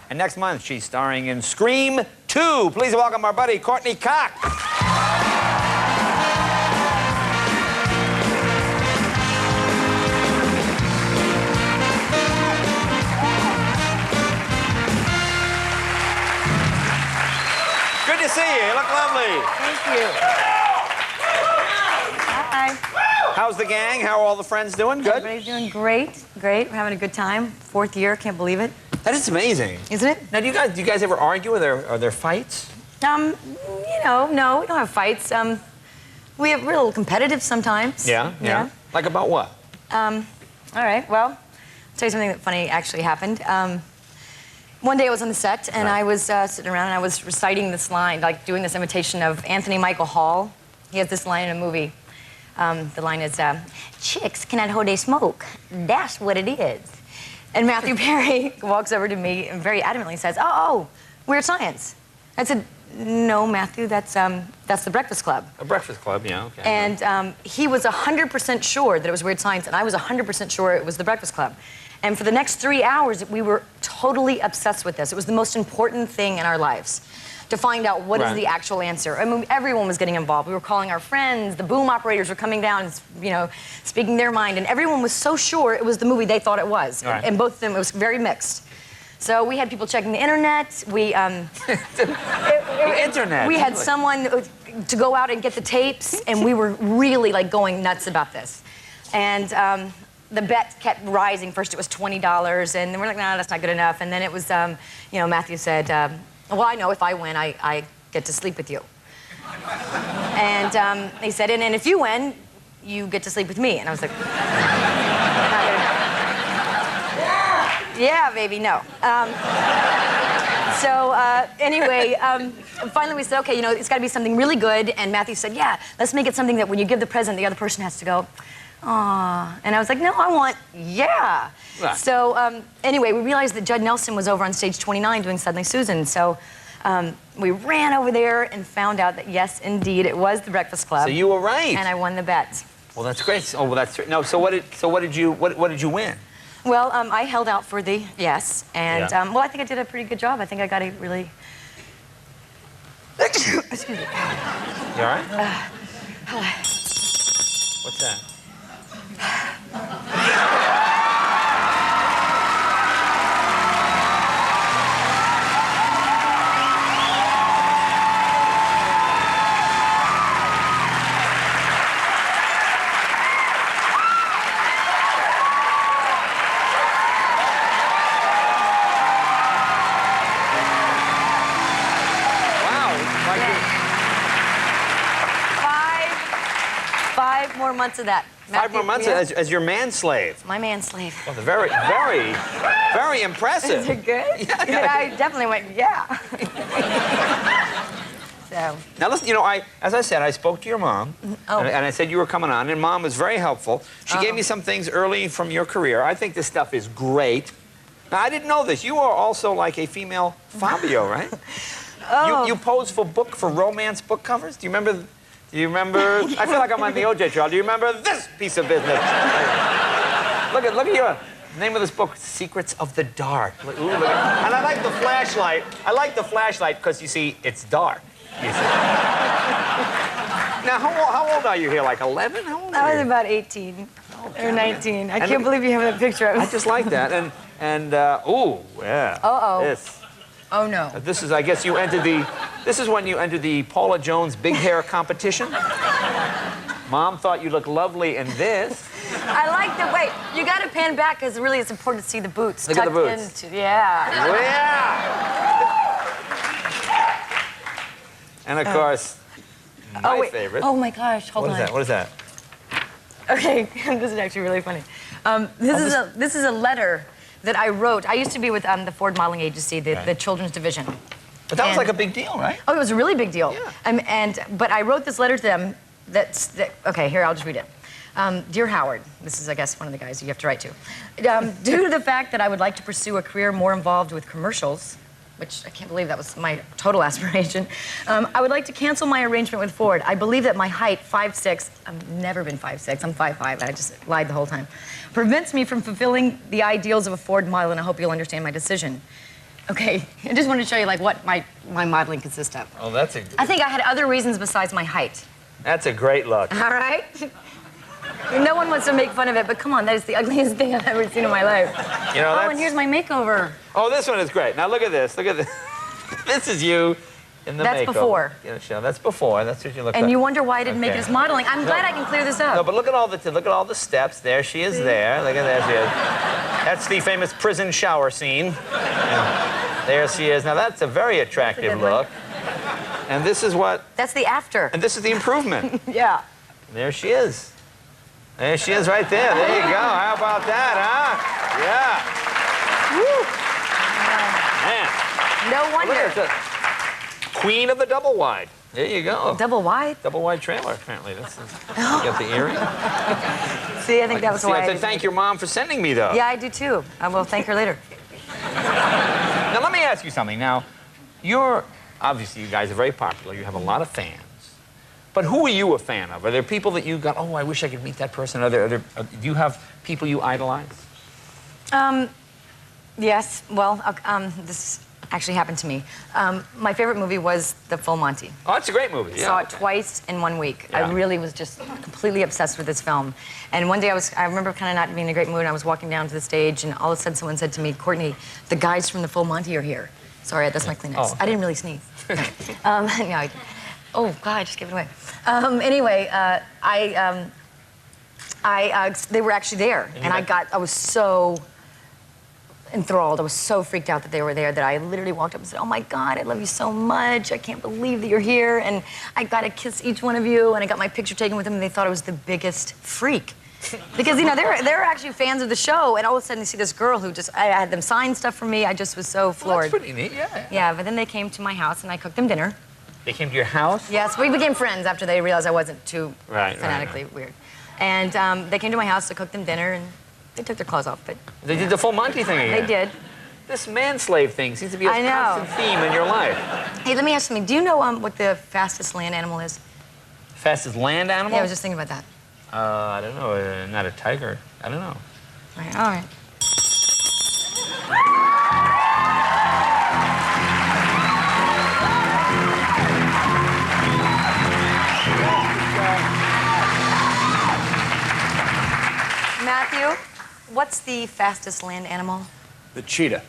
And next month, she's starring in Scream 2. Please welcome our buddy, Courteney Cox. Good to see you. You look lovely. Thank you. Hi. How's the gang? How are all the friends doing? Good? Everybody's doing great. Great. We're having a good time. 4th year. Can't believe it. That is amazing. Isn't it? Now, do you guys ever argue? Are there fights? You know, no, we don't have fights. We're a little competitive sometimes. Yeah. Like about what? All right. Well, I'll tell you something that funny actually happened. One day I was on the set, and I was sitting around, and I was reciting this line, like doing this imitation of Anthony Michael Hall. He has this line in a movie. The line is, "Chicks cannot hold a smoke. That's what it is." And Matthew Perry walks over to me and very adamantly says, "Oh, Weird Science." I said, "No, Matthew, that's the Breakfast Club." A Breakfast Club, yeah, okay. And he was 100% sure that it was Weird Science, and I was 100% sure it was the Breakfast Club. And for the next 3 hours, we were totally obsessed with this. It was the most important thing in our lives, to find out what is the actual answer. I mean, everyone was getting involved. We were calling our friends. The boom operators were coming down and, you know, speaking their mind. And everyone was so sure it was the movie they thought it was. Right. And both of them, it was very mixed. So we had people checking the internet. We, the internet. We had someone to go out and get the tapes, and we were really, like, going nuts about this. And the bet kept rising. First it was $20, and then we're like, no, that's not good enough. And then it was, you know, Matthew said, well, I know if I win, I get to sleep with you. And he said, and if you win, you get to sleep with me. And I was like, not good enough. Yeah, baby, no. Anyway, finally we said, okay, you know, it's got to be something really good. And Matthew said, yeah, let's make it something that when you give the present, the other person has to go, aw. And I was like, no, I want, yeah. Right. So anyway, we realized that Judd Nelson was over on stage 29 doing Suddenly Susan. So we ran over there and found out that, yes, indeed, it was the Breakfast Club. So you were right. And I won the bet. Well, that's great. Oh, well, that's no. So what did you win? Well, I held out for the yes, and well, I think I did a pretty good job. I think I got a really. Excuse me. You all right? What's that? Five more months of that. 5 more months as your manslave. My manslave. Well, very, very, very impressive. Is it good? Yeah. I definitely went, yeah. So. Now listen, you know, as I said, I spoke to your mom, and I said you were coming on, and Mom was very helpful. She gave me some things early from your career. I think this stuff is great. Now, I didn't know this. You are also like a female Fabio, right? You pose for romance book covers? Do you remember? I feel like I'm on the OJ trial. Do you remember this piece of business? Look at your name of this book, Secrets of the Dark. Ooh, and I like the flashlight. I like the flashlight because, you see, it's dark. You see. Now, how old are you here? Like 11? How old are you? I was about 18 or 19. I can't believe you have that picture of me. I just like that. And ooh, yeah. Uh-oh. This. Oh, no. This is, I guess, this is when you entered the Paula Jones big hair competition. Mom thought you looked lovely in this. I like the, wait, you got to pan back because really it's important to see the boots. Look at the boots. Yeah. And of course, my favorite. Oh my gosh, hold on. What is that? Okay, this is actually really funny. This is a letter that I wrote. I used to be with the Ford Modeling Agency, the children's division. But that was like a big deal, right? Oh, it was a really big deal. Yeah. But I wrote this letter to them okay, here, I'll just read it. Dear Howard, this is, I guess, one of the guys you have to write to. Due to the fact that I would like to pursue a career more involved with commercials, which I can't believe that was my total aspiration, I would like to cancel my arrangement with Ford. I believe that my height, 5'6", I've never been 5'6", I'm 5'5", I just lied the whole time, prevents me from fulfilling the ideals of a Ford model, and I hope you'll understand my decision. Okay, I just wanted to show you like what my modeling consists of. Oh, that's a... I think I had other reasons besides my height. That's a great look. All right? No one wants to make fun of it, but come on, that is the ugliest thing I've ever seen in my life. You know, and here's my makeover. Oh, this one is great. Now look at this. Look at this. This is you in the That's makeover. before. You know, that's before. That's what you look like. And you wonder why I didn't make it as modeling. I'm glad I can clear this up. No, but look at all the steps. There she is. There. Look at there she is. That's the famous prison shower scene. And there she is. Now that's a very attractive look. And this is what. That's the after. And this is the improvement. Yeah. There she is. There she is right there. There you go. How about that, huh? Yeah. Man. No wonder. Queen of the double wide. There you go. Double wide? Double wide trailer, apparently. You got the earring. See, I think that was why. I have to thank your mom for sending me those. Yeah, I do too. I will thank her later. Now, let me ask you something. Now, obviously, you guys are very popular. You have a lot of fans. But who are you a fan of? Are there people that you got, oh, I wish I could meet that person? Do you have people you idolize? Yes. Well, this actually happened to me. My favorite movie was The Full Monty. Oh, that's a great movie. Yeah. Saw it twice in 1 week. Yeah. I really was just completely obsessed with this film. And one day I remember kind of not being in a great mood. I was walking down to the stage, and all of a sudden someone said to me, "Courtney, the guys from The Full Monty are here." Sorry, that's my Kleenex. Oh, okay. I didn't really sneeze. No, oh, God, just give it away. Anyway, they were actually there, and I was so enthralled. I was so freaked out that they were there that I literally walked up and said, "Oh my God, I love you so much. I can't believe that you're here, and I got to kiss each one of you." And I got my picture taken with them, and they thought I was the biggest freak. Because, you know, they're actually fans of the show, and all of a sudden they see this girl who I had them sign stuff for me. I just was so floored. Well, that's pretty neat, yeah. Yeah, but then they came to my house, and I cooked them dinner. They came to your house? Yes, we became friends after they realized I wasn't too fanatically weird. And they came to my house to cook them dinner, and they took their clothes off, but... They did the Full Monty thing again. They did. This man-slave thing seems to be a constant theme in your life. Hey, let me ask you something. Do you know what the fastest land animal is? Fastest land animal? Yeah, I was just thinking about that. I don't know. Not a tiger. I don't know. All right. Matthew, what's the fastest land animal? The cheetah.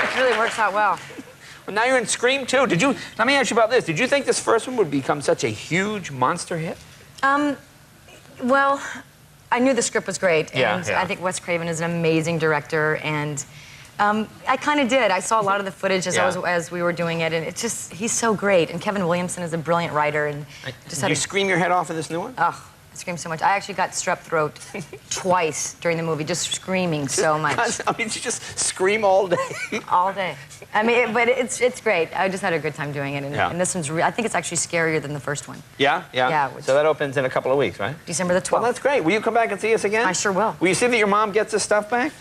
It really works out well. Well, now you're in Scream 2. Let me ask you about this. Did you think this first one would become such a huge monster hit? Well, I knew the script was great, and yeah. I think Wes Craven is an amazing director, and I kind of did. I saw a lot of the footage as we were doing it, and he's so great, and Kevin Williamson is a brilliant writer, and Did you scream your head off in this new one? Oh, I screamed so much. I actually got strep throat twice during the movie, just screaming so much. I mean, you just scream all day. All day. I mean, but it's great. I just had a good time doing it, and this one's I think it's actually scarier than the first one. Yeah? So that opens in a couple of weeks, right? December the 12th. Well, that's great. Will you come back and see us again? I sure will. Will you see that your mom gets this stuff back?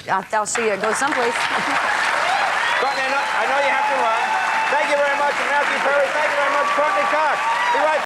I'll see you go someplace. Courtney, I know you have to run. Thank you very much, Matthew Perry. Thank you very much, Courtney Cox. Be right back.